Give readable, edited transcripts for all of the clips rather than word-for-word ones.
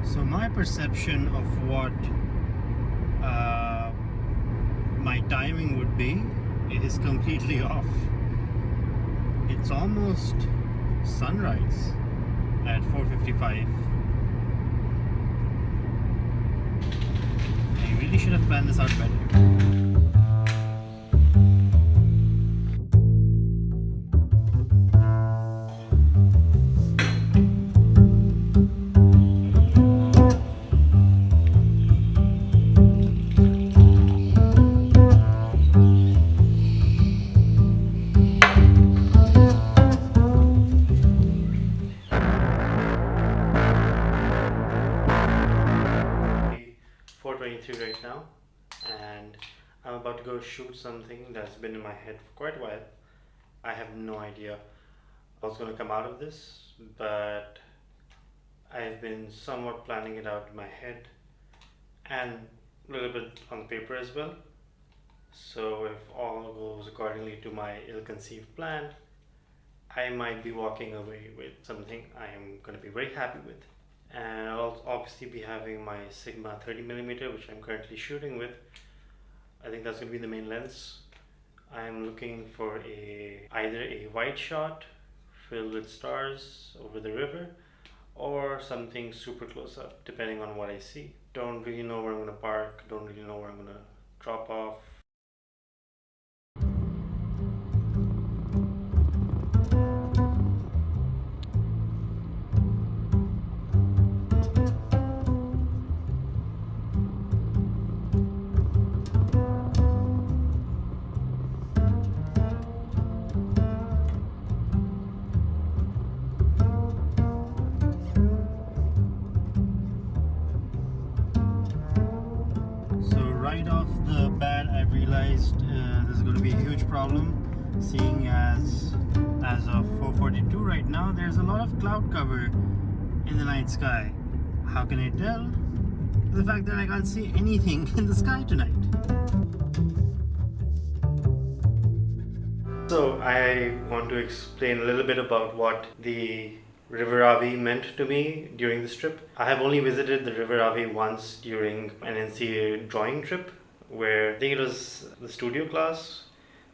So my perception of what my timing would be is completely off. It's almost sunrise at 4:55. I really should have planned this out better. Right now, and I'm about to go shoot something that's been in my head for quite a while. I have no idea what's going to come out of this, but I've been somewhat planning it out in my head and a little bit on paper as well. So if all goes accordingly to my ill-conceived plan, I might be walking away with something I am going to be very happy with. And I'll obviously be having my Sigma 30mm, which I'm currently shooting with. I think that's going to be the main lens. I'm looking for either a wide shot filled with stars over the river, or something super close up, depending on what I see. Don't really know where I'm going to park, don't really know where I'm going to drop off. So right off the bat, I've realized this is going to be a huge problem, seeing as of 4:42 right now, there's a lot of cloud cover in the night sky. How can I tell? The fact that I can't see anything in the sky tonight. So I want to explain a little bit about what the River Ravi meant to me during this trip. I have only visited the River Ravi once during an NCA drawing trip, where I think it was the studio class,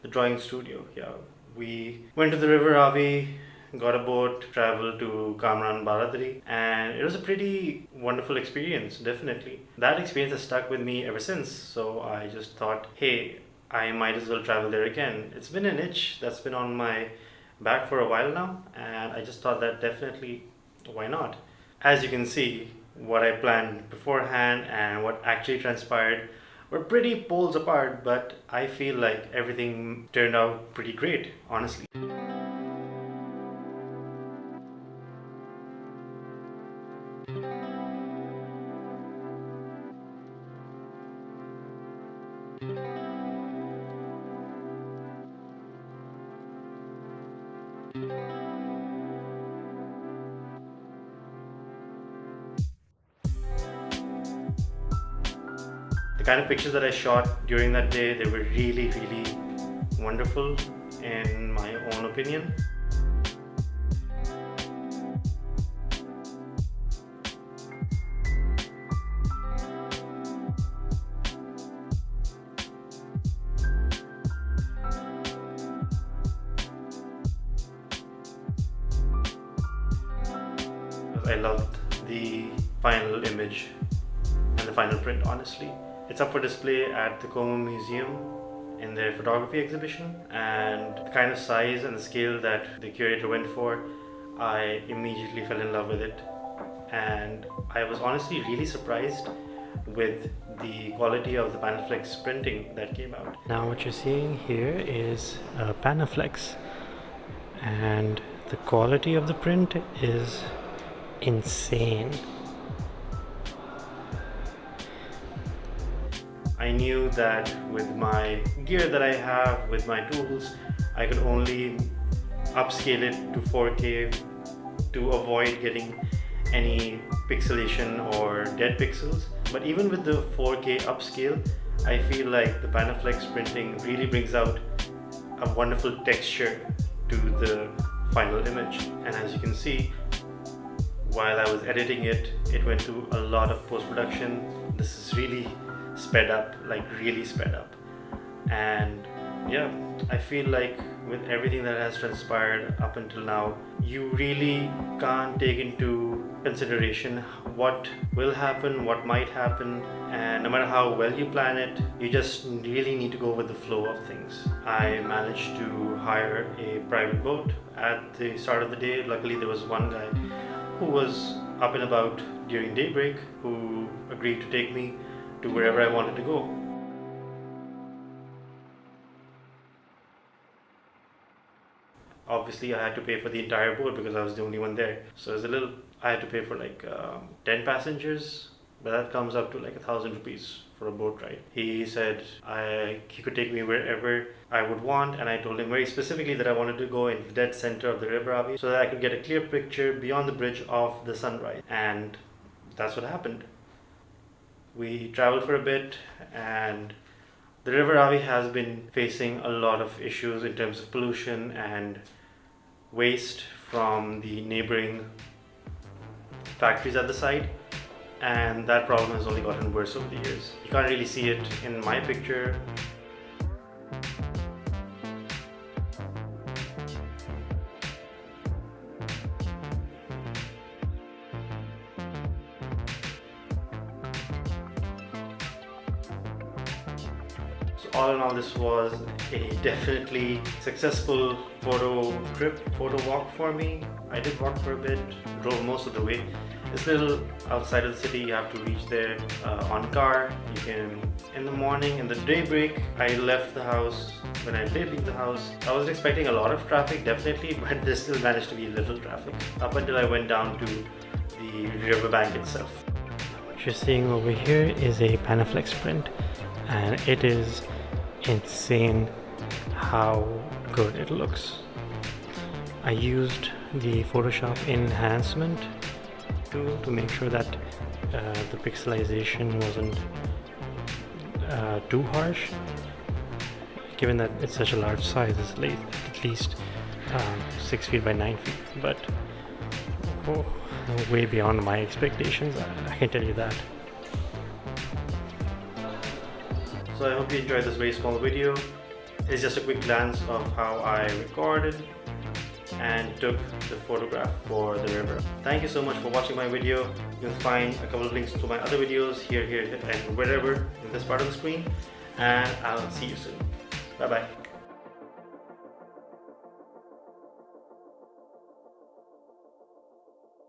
the drawing studio. Yeah, we went to the River Ravi, got a boat, traveled to Kamran Baradari, and it was a pretty wonderful experience, definitely. That experience has stuck with me ever since, so I just thought, hey, I might as well travel there again. It's been an itch that's been on my back for a while now, and I just thought that definitely, why not? As you can see, what I planned beforehand and what actually transpired were pretty poles apart, but I feel like everything turned out pretty great, honestly. The kind of pictures that I shot during that day, they were really, really wonderful in my own opinion. I loved the final image and the final print, honestly. It's up for display at the Como Museum in their photography exhibition, and the kind of size and the scale that the curator went for, I immediately fell in love with it. And I was honestly really surprised with the quality of the Panaflex printing that came out. Now what you're seeing here is a Panaflex, and the quality of the print is insane. I knew that with my gear that I have, with my tools, I could only upscale it to 4K to avoid getting any pixelation or dead pixels. But even with the 4K upscale, I feel like the Panaflex printing really brings out a wonderful texture to the final image. And as you can see, while I was editing it, it went to a lot of post-production. This is really sped up, like really sped up. And yeah, I feel like with everything that has transpired up until now, you really can't take into consideration what will happen, what might happen, and no matter how well you plan it, you just really need to go with the flow of things. I managed to hire a private boat at the start of the day. Luckily, there was one guy who was up and about during daybreak who agreed to take me to wherever I wanted to go. Obviously, I had to pay for the entire boat because I was the only one there. So it's a little, I had to pay for like 10 passengers, but that comes up to like 1,000 rupees for a boat ride. He said he could take me wherever I would want, and I told him very specifically that I wanted to go in the dead center of the River Ravi so that I could get a clear picture beyond the bridge of the sunrise. And that's what happened. We traveled for a bit, and the River Ravi has been facing a lot of issues in terms of pollution and waste from the neighboring factories at the site, and that problem has only gotten worse over the years. You can't really see it in my picture. So all in all, this was a definitely successful photo walk for me. I did walk for a bit, drove most of the way. It's a little outside of the city. You have to reach there on car. You can, in the morning, in the daybreak, I left the house. When I did leave the house, I wasn't expecting a lot of traffic, definitely, but there still managed to be little traffic up until I went down to the riverbank itself. What you're seeing over here is a Panaflex print, and it is insane how good it looks. I used the Photoshop enhancement tool to make sure that the pixelization wasn't too harsh, given that it's such a large size. It's at least 6 feet by 9 feet, but way beyond my expectations, I can tell you that. So I hope you enjoyed this very small video. It's just a quick glance of how I recorded and took the photograph for the river. Thank you so much for watching my video. You'll find a couple of links to my other videos here, and wherever in this part of the screen. And I'll see you soon. Bye bye.